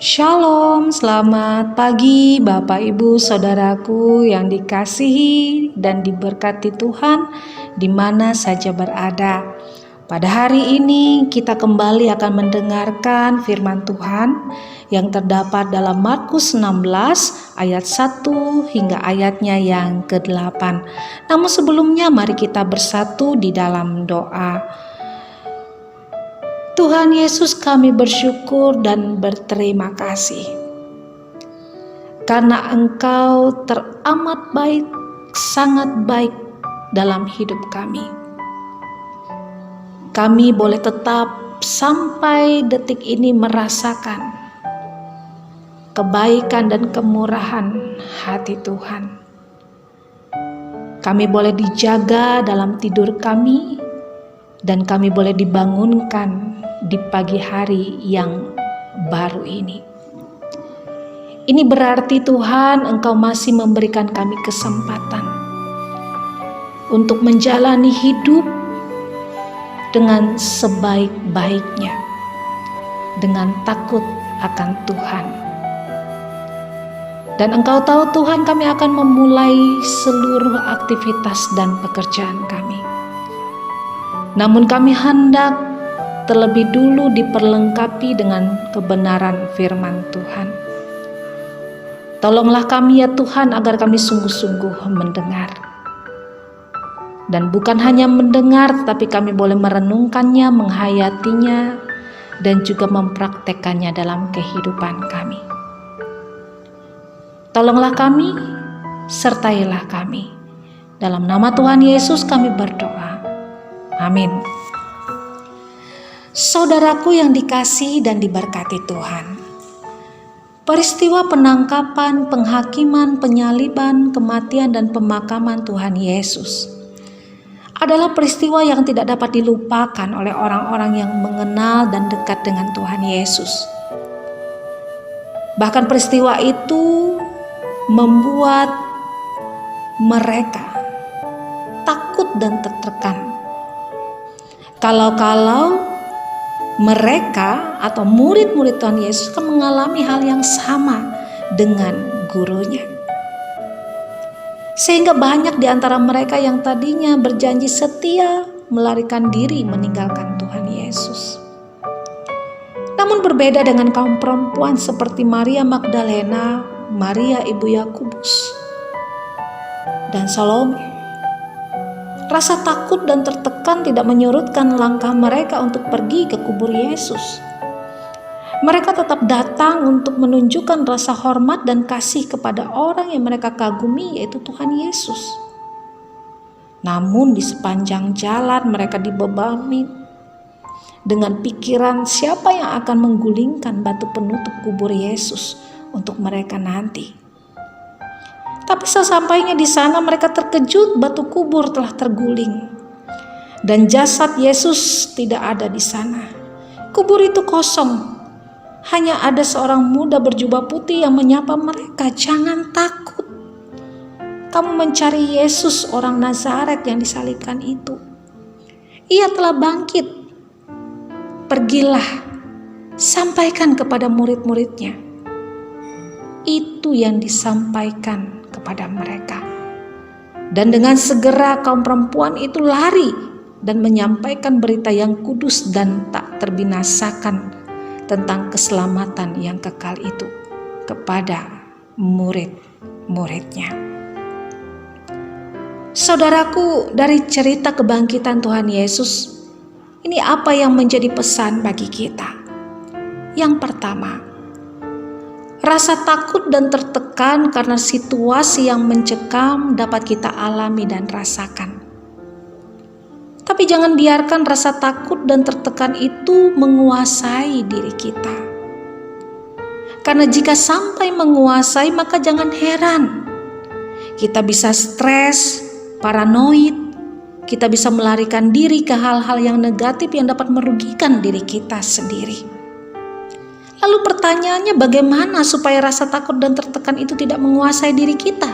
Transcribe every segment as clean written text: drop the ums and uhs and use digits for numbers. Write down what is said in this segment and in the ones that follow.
Shalom, selamat pagi Bapak Ibu Saudaraku yang dikasihi dan diberkati Tuhan di mana saja berada. Pada hari ini kita kembali akan mendengarkan firman Tuhan yang terdapat dalam Markus 16 ayat 1 hingga ayatnya yang ke-8. Namun sebelumnya mari kita bersatu di dalam doa. Tuhan Yesus, kami bersyukur dan berterima kasih karena Engkau teramat baik, sangat baik dalam hidup kami. Kami boleh tetap sampai detik ini merasakan kebaikan dan kemurahan hati Tuhan. Kami boleh dijaga dalam tidur kami dan kami boleh dibangunkan di pagi hari yang baru ini. Ini berarti Tuhan, Engkau masih memberikan kami kesempatan untuk menjalani hidup dengan sebaik-baiknya, dengan takut akan Tuhan. Dan Engkau tahu Tuhan, kami akan memulai seluruh aktivitas dan pekerjaan kami. Namun kami hendak terlebih dulu diperlengkapi dengan kebenaran firman Tuhan. Tolonglah kami ya Tuhan agar kami sungguh-sungguh mendengar. Dan bukan hanya mendengar, tetapi kami boleh merenungkannya, menghayatinya, dan juga mempraktekannya dalam kehidupan kami. Tolonglah kami, sertailah kami. Dalam nama Tuhan Yesus kami berdoa. Amin. Saudaraku yang dikasihi dan diberkati Tuhan, peristiwa penangkapan, penghakiman, penyaliban, kematian, dan pemakaman Tuhan Yesus adalah peristiwa yang tidak dapat dilupakan oleh orang-orang yang mengenal dan dekat dengan Tuhan Yesus. Bahkan peristiwa itu membuat mereka takut dan tertekan. Kalau mereka atau murid-murid Tuhan Yesus akan mengalami hal yang sama dengan gurunya. Sehingga banyak di antara mereka yang tadinya berjanji setia melarikan diri meninggalkan Tuhan Yesus. Namun berbeda dengan kaum perempuan seperti Maria Magdalena, Maria ibu Yakobus, dan Salome, rasa takut dan tertekan tidak menyurutkan langkah mereka untuk pergi ke kubur Yesus. Mereka tetap datang untuk menunjukkan rasa hormat dan kasih kepada orang yang mereka kagumi, yaitu Tuhan Yesus. Namun di sepanjang jalan mereka dibebani dengan pikiran siapa yang akan menggulingkan batu penutup kubur Yesus untuk mereka nanti. Tapi sesampainya di sana mereka terkejut, batu kubur telah terguling dan jasad Yesus tidak ada di sana. Kubur itu kosong. Hanya ada seorang muda berjubah putih yang menyapa mereka, "Jangan takut. Kamu mencari Yesus orang Nazaret yang disalibkan itu. Ia telah bangkit. Pergilah, sampaikan kepada murid-muridnya." Itu yang disampaikan kepada mereka. Dan dengan segera kaum perempuan itu lari dan menyampaikan berita yang kudus dan tak terbinasakan tentang keselamatan yang kekal itu kepada murid-muridnya. Saudaraku, dari cerita kebangkitan Tuhan Yesus, ini apa yang menjadi pesan bagi kita? Yang pertama, rasa takut dan tertekan karena situasi yang mencekam dapat kita alami dan rasakan. Tapi jangan biarkan rasa takut dan tertekan itu menguasai diri kita. Karena jika sampai menguasai, maka jangan heran. Kita bisa stres, paranoid, kita bisa melarikan diri ke hal-hal yang negatif yang dapat merugikan diri kita sendiri. Lalu pertanyaannya, bagaimana supaya rasa takut dan tertekan itu tidak menguasai diri kita?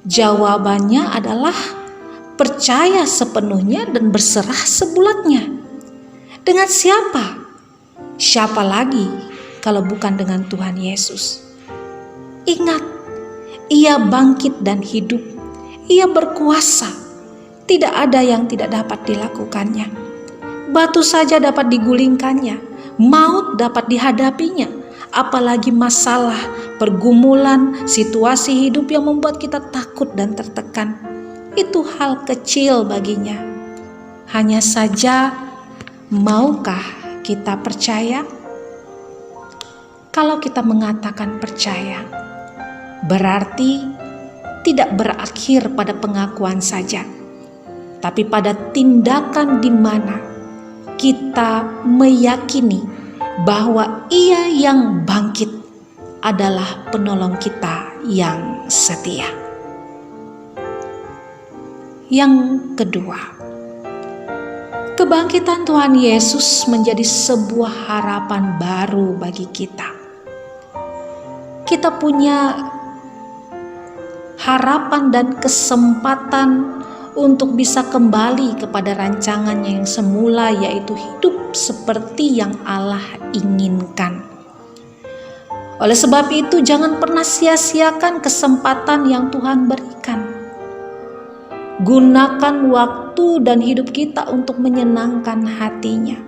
Jawabannya adalah percaya sepenuhnya dan berserah sebulatnya. Dengan siapa? Siapa lagi kalau bukan dengan Tuhan Yesus. Ingat, Ia bangkit dan hidup. Ia berkuasa. Tidak ada yang tidak dapat dilakukannya. Batu saja dapat digulingkannya. Maut dapat dihadapinya. Apalagi masalah, pergumulan, situasi hidup yang membuat kita takut dan tertekan. Itu hal kecil baginya. Hanya saja, maukah kita percaya? Kalau kita mengatakan percaya, berarti tidak berakhir pada pengakuan saja, tapi pada tindakan di mana kita meyakini bahwa Ia yang bangkit adalah penolong kita yang setia. Yang kedua, kebangkitan Tuhan Yesus menjadi sebuah harapan baru bagi kita. Kita punya harapan dan kesempatan untuk bisa kembali kepada rancangannya yang semula, yaitu hidup seperti yang Allah inginkan. Oleh sebab itu, jangan pernah sia-siakan kesempatan yang Tuhan berikan. Gunakan waktu dan hidup kita untuk menyenangkan hatinya.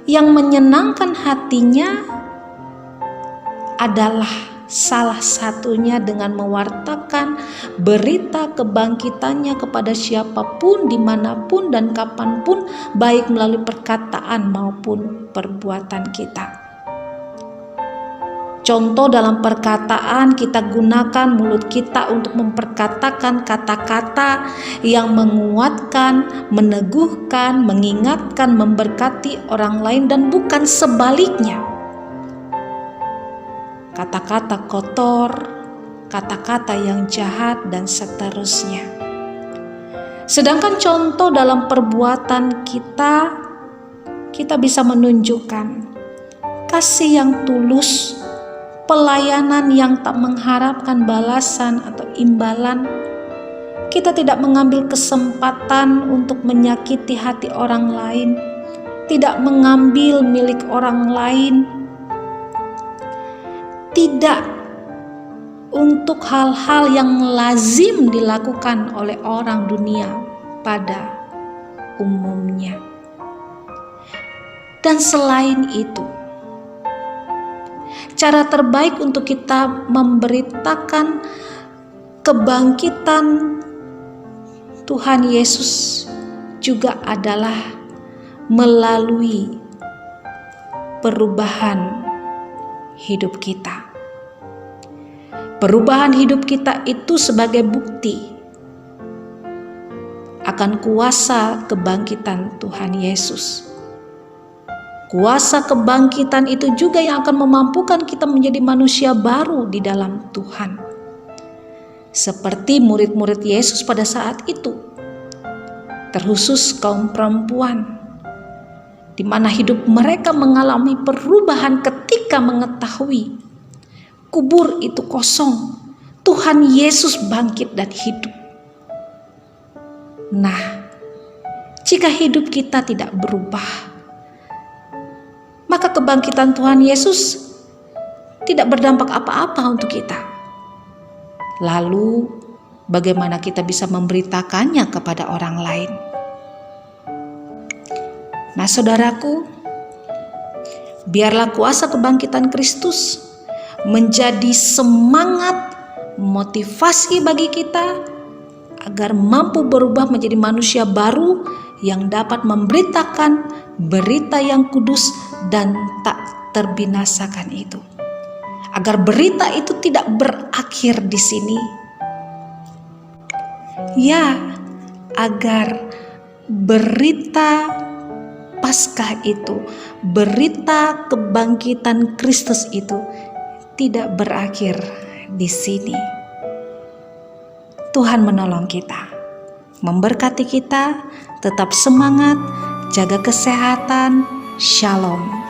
Yang menyenangkan hatinya adalah salah satunya dengan mewartakan berita kebangkitannya kepada siapapun, dimanapun dan kapanpun, baik melalui perkataan maupun perbuatan kita. Contoh dalam perkataan, kita gunakan mulut kita untuk memperkatakan kata-kata yang menguatkan, meneguhkan, mengingatkan, memberkati orang lain dan bukan sebaliknya. Kata-kata kotor, kata-kata yang jahat dan seterusnya. Sedangkan contoh dalam perbuatan kita bisa menunjukkan kasih yang tulus, pelayanan yang tak mengharapkan balasan atau imbalan. Kita tidak mengambil kesempatan untuk menyakiti hati orang lain, tidak mengambil milik orang lain, tidak untuk hal-hal yang lazim dilakukan oleh orang dunia pada umumnya. Dan selain itu, cara terbaik untuk kita memberitakan kebangkitan Tuhan Yesus juga adalah melalui perubahan hidup kita. Perubahan hidup kita itu sebagai bukti akan kuasa kebangkitan Tuhan Yesus. Kuasa kebangkitan itu juga yang akan memampukan kita menjadi manusia baru di dalam Tuhan. Seperti murid-murid Yesus pada saat itu, terkhusus kaum perempuan, di mana hidup mereka mengalami perubahan ketika mengetahui kubur itu kosong, Tuhan Yesus bangkit dan hidup. Nah, jika hidup kita tidak berubah, maka kebangkitan Tuhan Yesus tidak berdampak apa-apa untuk kita. Lalu, bagaimana kita bisa memberitakannya kepada orang lain? Nah, saudaraku, biarlah kuasa kebangkitan Kristus menjadi semangat, motivasi bagi kita agar mampu berubah menjadi manusia baru yang dapat memberitakan berita yang kudus dan tak terbinasakan itu. Agar berita itu tidak berakhir di sini. Ya, agar berita Paskah itu, berita kebangkitan Kristus itu tidak berakhir di sini. Tuhan menolong kita, memberkati kita, tetap semangat, jaga kesehatan. Shalom.